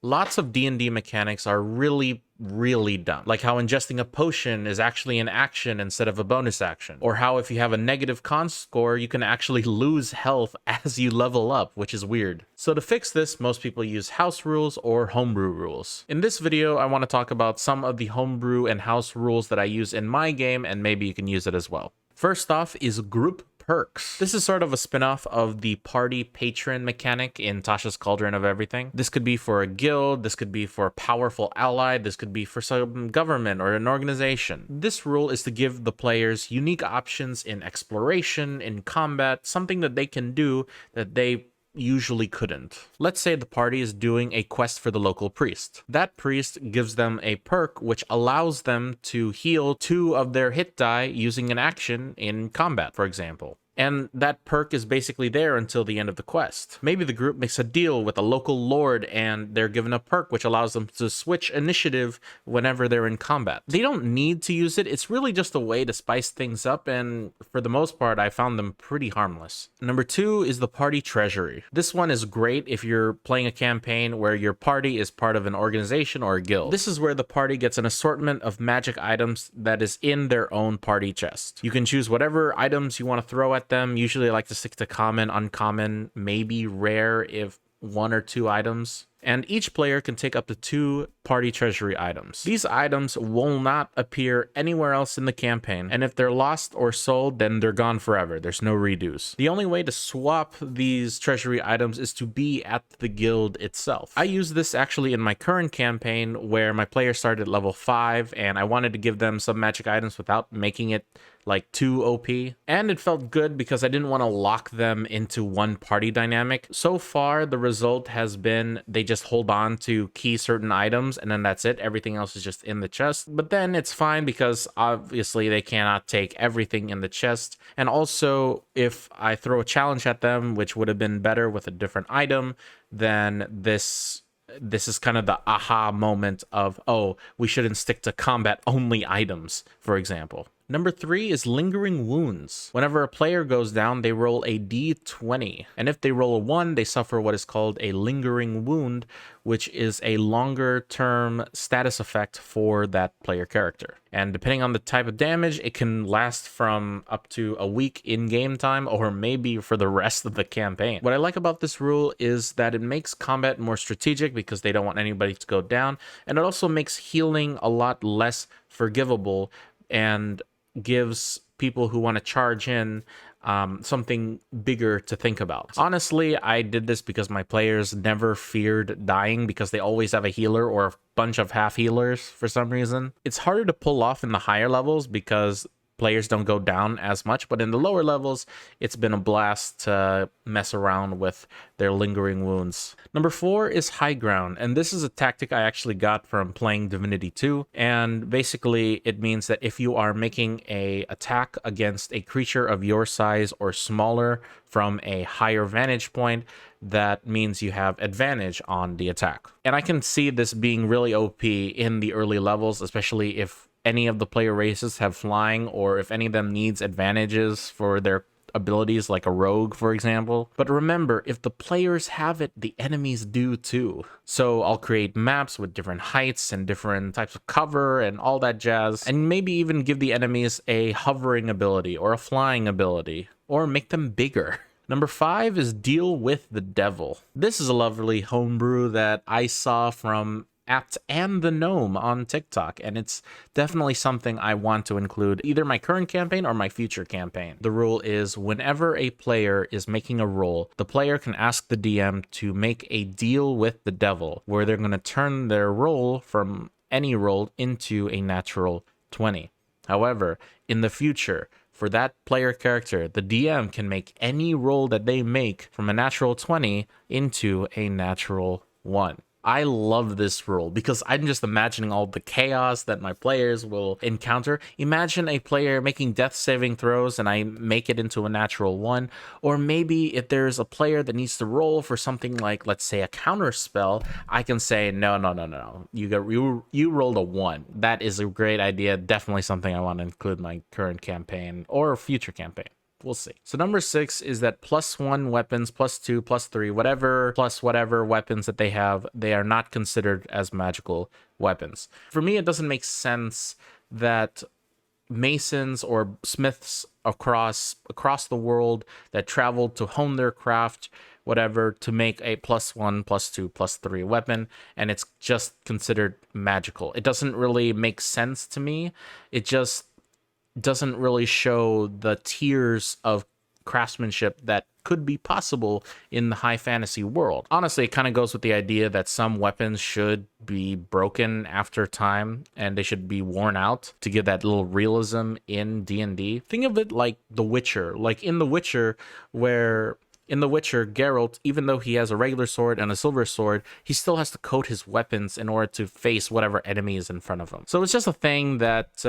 Lots of D&D mechanics are really dumb, like how ingesting a potion is actually an action instead of a bonus action, or how if you have a negative con score, you can actually lose health as you level up, which is weird. So to fix this, most people use house rules or homebrew rules. In this video, I want to talk about some of the homebrew and house rules that I use in my game, and maybe you can use it as well. First off is group perks. This is sort of a spin-off of the party patron mechanic in Tasha's Cauldron of Everything. This could be for a guild, this could be for a powerful ally, this could be for some government or an organization. This rule is to give the players unique options in exploration, in combat, something that they can do that they usually couldn't. Let's say the party is doing a quest for the local priest. That priest gives them a perk which allows them to heal 2 of their hit die using an action in combat, for example. And that perk is basically there until the end of the quest. Maybe the group makes a deal with a local lord and they're given a perk which allows them to switch initiative whenever they're in combat. They don't need to use it, it's really just a way to spice things up, and for the most part I found them pretty harmless. Number 2 is the party treasury. This one is great if you're playing a campaign where your party is part of an organization or a guild. This is where the party gets an assortment of magic items that is in their own party chest. You can choose whatever items you want to throw at them. Usually I like to stick to common, uncommon, maybe rare if 1 or 2 items. And each player can take up to 2 party treasury items. These items will not appear anywhere else in the campaign, and if they're lost or sold, then they're gone forever. There's no redos. The only way to swap these treasury items is to be at the guild itself. I use this actually in my current campaign where my player started at level 5 and I wanted to give them some magic items without making it like too OP. And it felt good because I didn't want to lock them into one party dynamic. So far, the result has been they just hold on to key certain items and then that's it. Everything else is just in the chest. But then it's fine because obviously they cannot take everything in the chest. And also, if I throw a challenge at them, which would have been better with a different item, then this is kind of the aha moment of, oh, we shouldn't stick to combat only items, for example. Number 3 is lingering wounds. Whenever a player goes down, they roll a d20. And if they roll a 1, they suffer what is called a lingering wound, which is a longer term status effect for that player character. And depending on the type of damage, it can last from up to a week in game time or maybe for the rest of the campaign. What I like about this rule is that it makes combat more strategic because they don't want anybody to go down. And it also makes healing a lot less forgivable and gives people who want to charge in something bigger to think about. Honestly, I did this because my players never feared dying because they always have a healer or a bunch of half healers for some reason. It's harder to pull off in the higher levels because players don't go down as much, but in the lower levels, it's been a blast to mess around with their lingering wounds. Number 4 is high ground, and this is a tactic I actually got from playing Divinity 2, and basically it means that if you are making an attack against a creature of your size or smaller from a higher vantage point, that means you have advantage on the attack. And I can see this being really OP in the early levels, especially if any of the player races have flying or if any of them needs advantages for their abilities like a rogue, for example. But remember, if the players have it, the enemies do too. So I'll create maps with different heights and different types of cover and all that jazz, and maybe even give the enemies a hovering ability or a flying ability or make them bigger. Number 5 is deal with the devil. This is a lovely homebrew that I saw from Apt and the Gnome on TikTok, and it's definitely something I want to include either my current campaign or my future campaign. The rule is whenever a player is making a roll, the player can ask the DM to make a deal with the devil where they're going to turn their roll from any roll into a natural 20. However, in the future, for that player character, the DM can make any roll that they make from a natural 20 into a natural 1. I love this rule because I'm just imagining all the chaos that my players will encounter. Imagine a player making death saving throws and I make it into a natural 1. Or maybe if there's a player that needs to roll for something like, let's say, a counter spell, I can say, no. You rolled a 1. That is a great idea. Definitely something I want to include in my current campaign or future campaign. We'll see. So number 6 is that +1 weapons, +2, +3, whatever, plus whatever weapons that they have, they are not considered as magical weapons. For me, it doesn't make sense that masons or smiths across the world that travel to hone their craft, whatever, to make a +1, +2, +3 weapon, and it's just considered magical. It doesn't really make sense to me. It just doesn't really show the tiers of craftsmanship that could be possible in the high fantasy world. Honestly, it kind of goes with the idea that some weapons should be broken after time and they should be worn out to give that little realism in D&D. Think of it like The Witcher. Like in The Witcher, Geralt, even though he has a regular sword and a silver sword, he still has to coat his weapons in order to face whatever enemy is in front of him. So it's just a thing that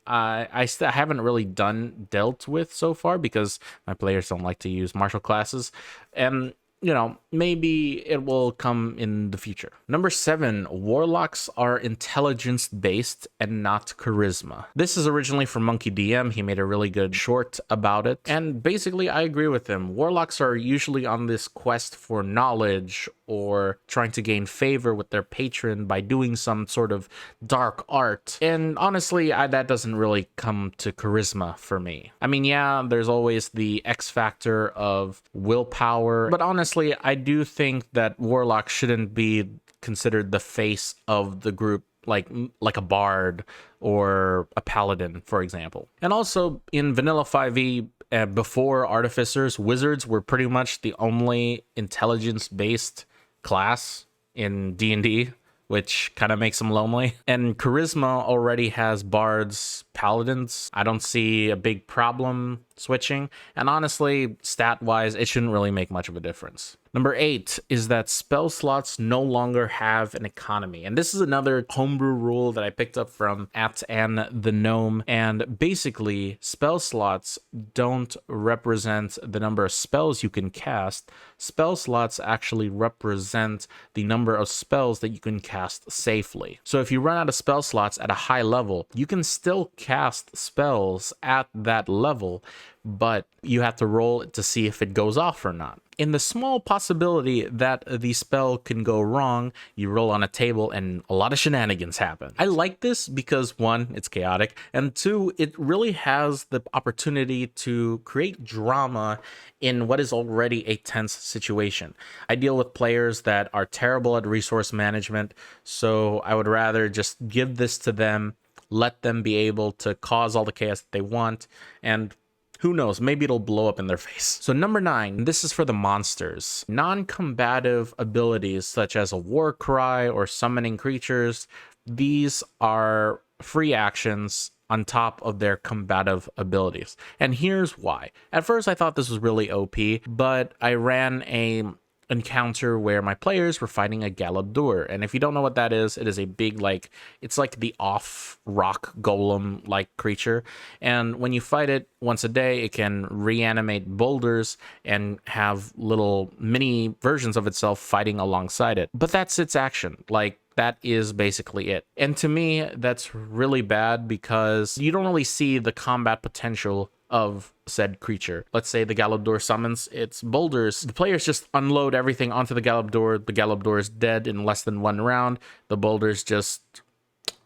I haven't really dealt with so far because my players don't like to use martial classes, and you know, maybe it will come in the future. Number 7, Warlocks are intelligence-based and not charisma. This is originally from Monkey DM. He made a really good short about it. And basically, I agree with him. Warlocks are usually on this quest for knowledge or trying to gain favor with their patron by doing some sort of dark art. And honestly, that doesn't really come to charisma for me. I mean, yeah, there's always the X factor of willpower, but honestly, I do think that Warlock shouldn't be considered the face of the group like a bard or a paladin, for example. And also in vanilla 5e, before artificers, wizards were pretty much the only intelligence-based class in D&D, which kind of makes them lonely. And charisma already has bards, paladins. I don't see a big problem switching. And honestly, stat-wise, it shouldn't really make much of a difference. Number 8 is that spell slots no longer have an economy. And this is another homebrew rule that I picked up from @AnTheGnome. And basically, spell slots don't represent the number of spells you can cast. Spell slots actually represent the number of spells that you can cast safely. So if you run out of spell slots at a high level, you can still cast spells at that level, but you have to roll to see if it goes off or not. In the small possibility that the spell can go wrong, you roll on a table and a lot of shenanigans happen. I like this because 1, it's chaotic, and 2, it really has the opportunity to create drama in what is already a tense situation. I deal with players that are terrible at resource management, so I would rather just give this to them, let them be able to cause all the chaos that they want, and who knows, maybe it'll blow up in their face. So number 9, this is for the monsters. Non-combative abilities such as a war cry or summoning creatures, these are free actions on top of their combative abilities. And here's why. At first I thought this was really OP, but I ran a encounter where my players were fighting a Galabdur, and if you don't know what that is, it is a big, like, it's like the off rock golem like creature, and when you fight it once a day, it can reanimate boulders and have little mini versions of itself fighting alongside it. But that's its action. Like, that is basically it. And to me, that's really bad because you don't really see the combat potential of said creature. Let's say the Galabdur summons its boulders. The players just unload everything onto the Galabdur. The Galabdur is dead in less than 1 round. The boulders just,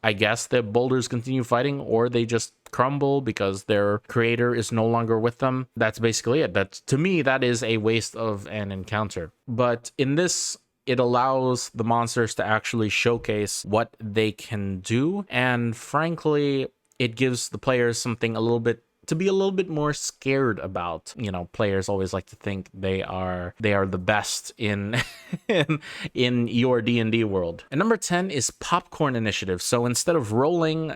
I guess the boulders continue fighting, or they just crumble because their creator is no longer with them. That's basically it. That's, to me, that is a waste of an encounter. But in this, it allows the monsters to actually showcase what they can do, and frankly, it gives the players something to be a little bit more scared about. You know, players always like to think they are the best in in your D&D world. And number 10 is popcorn initiative. So instead of rolling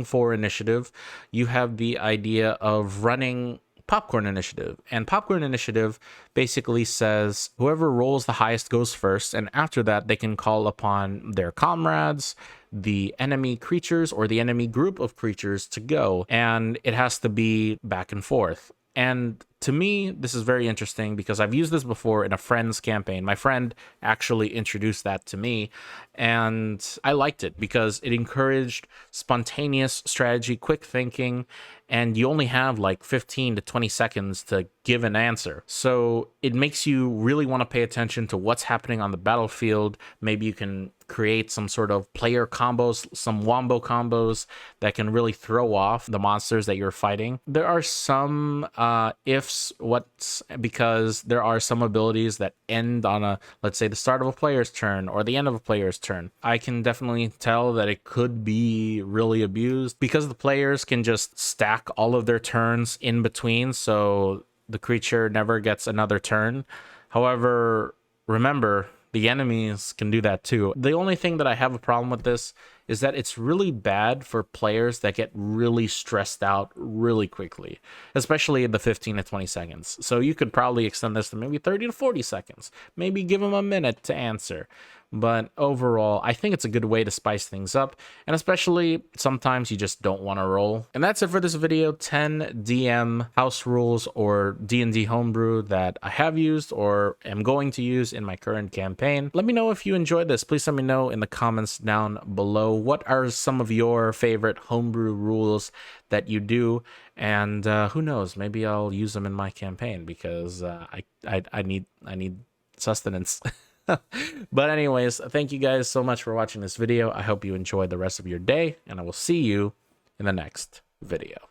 for initiative, you have the idea of running popcorn initiative. And popcorn initiative basically says whoever rolls the highest goes first, and after that they can call upon their comrades, the enemy creatures, or the enemy group of creatures to go, and it has to be back and forth. And to me, this is very interesting because I've used this before in a friend's campaign. My friend actually introduced that to me, and I liked it because it encouraged spontaneous strategy, quick thinking, and you only have like 15 to 20 seconds to give an answer. So it makes you really want to pay attention to what's happening on the battlefield. Maybe you can create some sort of player combos, some wombo combos that can really throw off the monsters that you're fighting. There are some because there are some abilities that end on let's say the start of a player's turn or the end of a player's turn. I can definitely tell that it could be really abused because the players can just stack all of their turns in between, so the creature never gets another turn. However, remember, the enemies can do that too. The only thing that I have a problem with this is that it's really bad for players that get really stressed out really quickly, especially in the 15 to 20 seconds. So you could probably extend this to maybe 30 to 40 seconds. Maybe give them a minute to answer. But overall, I think it's a good way to spice things up, and especially sometimes you just don't want to roll. And that's it for this video. 10 DM house rules or D&D homebrew that I have used or am going to use in my current campaign. Let me know if you enjoyed this. Please let me know in the comments down below. What are some of your favorite homebrew rules that you do? And who knows, maybe I'll use them in my campaign because I need sustenance. But anyways, thank you guys so much for watching this video. I hope you enjoy the rest of your day, and I will see you in the next video.